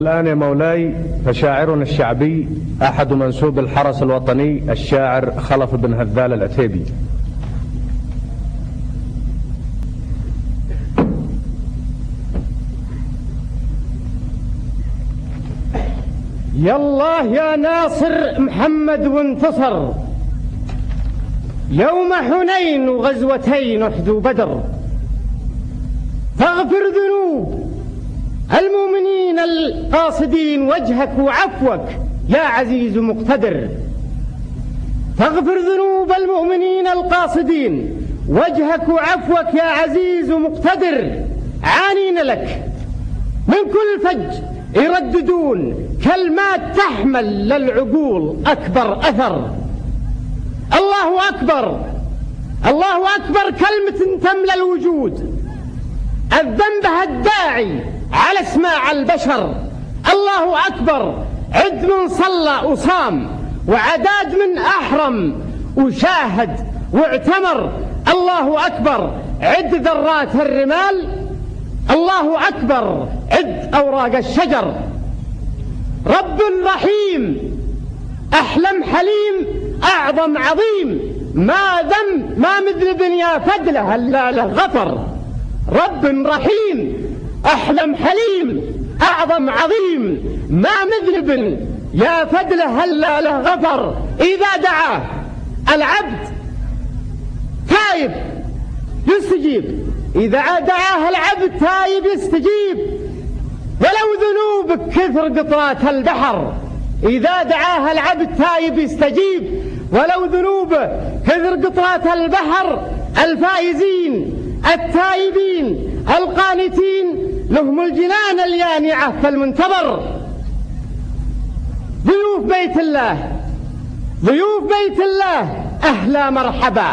الآن يا مولاي فشاعرنا الشعبي أحد منسوب الحرس الوطني الشاعر خلف بن هذال العتيبي. يالله يا ناصر محمد وانتصر يوم حنين وغزوتين أحد وبدر، فاغفر ذنوب المؤمنين القاصدين وجهك وعفوك يا عزيز مقتدر، فاغفر ذنوب المؤمنين القاصدين وجهك وعفوك يا عزيز مقتدر. عانين لك من كل فج يرددون كلمات تحمل للعقول أكبر أثر. الله أكبر الله أكبر كلمة تملى الوجود، الذنب الداعي على اسماع البشر. الله أكبر عد من صلى وصام وعداد من أحرم وشاهد واعتمر. الله أكبر عد ذرات الرمال، الله أكبر عد أوراق الشجر. رب رحيم أحلم حليم أعظم عظيم، ما ذنب ما مذنب يا فدله إلا له غفر. رب رحيم أحلم حليم أعظم عظيم، ما مذنب يا فدله إلا له غفر. إذا دعاه العبد تايب يستجيب، إذا دعاه العبد تايب يستجيب، ولو ذنوبك كثر قطرات البحر. إذا دعاه العبد تايب يستجيب، ولو ذنوبه كثر قطرات البحر. الفائزين التائبين القانتين لهم الجنان اليانعة فالمنتظر. ضيوف بيت الله ضيوف بيت الله أهلا مرحبا،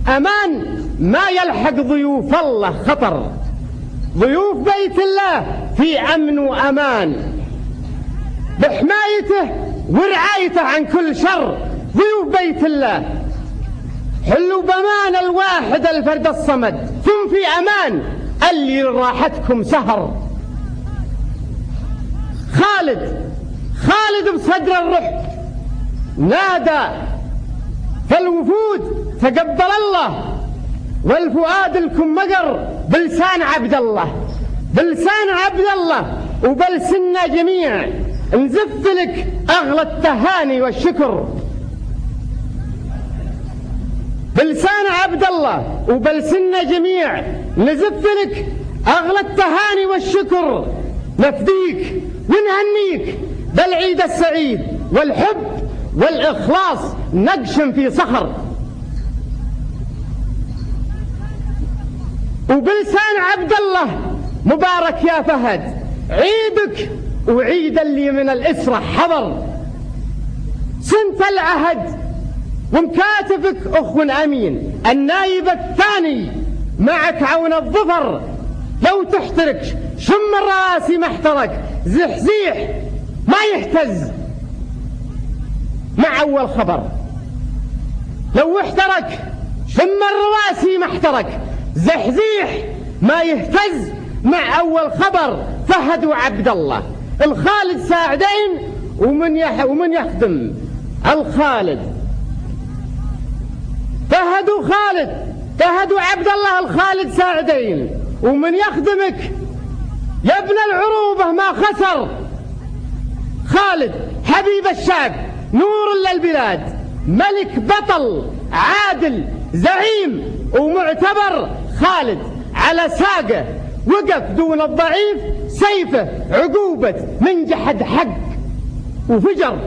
أمان ما يلحق ضيوف الله خطر. ضيوف بيت الله في أمن وأمان بحمايته ورعايته عن كل شر. ضيوف بيت الله حلوا بمان الواحد الفرد الصمد، ثم في أمان اللي راحتكم سهر. خالد بصدر الرحب نادى فالوفود تقبل الله، والفؤاد لكم مقر بلسان عبد الله، بلسان عبد الله وبلسنا جميع نزف لك أغلى التهاني والشكر. بلسان عبد الله وبلسنا جميع نزف لك أغلى التهاني والشكر. نفديك ونهنيك بالعيد السعيد والحب والإخلاص نقشم في صخر. وبلسان عبد الله مبارك يا فهد عيدك وعيد اللي من الإسرة حضر. سنت العهد ومكاتفك أخو أمين، النايب الثاني معك عون الظفر. لو تحترك شم الرواسي ما احترك، زحزيح ما يهتز مع أول خبر. لو احترك شم الرواسي ما احترك، زحزيح ما يهتز مع أول خبر. فهد وعبد الله الخالد ساعدين ومن يخدم الخالد. فهد وعبد الله الخالد ساعدين، ومن يخدمك يا ابن العروبة ما خسر. خالد حبيب الشعب نور للبلاد، ملك بطل عادل زعيم ومعتبر. خالد على ساقه وقف دون الضعيف، سيفه عقوبة من جحد حق وفجر.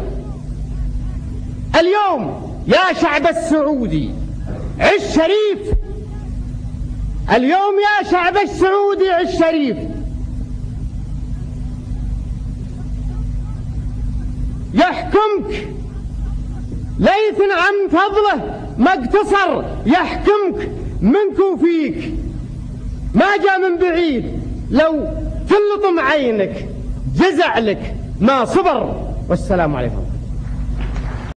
اليوم يا شعب السعودي عش شريف، اليوم يا شعب السعودي عش شريف. يحكمك ليث عن فضله ما اقتصر، يحكمك منك وفيك ما جاء من بعيد. لو تلطم عينك جزع لك ما صبر. والسلام عليكم.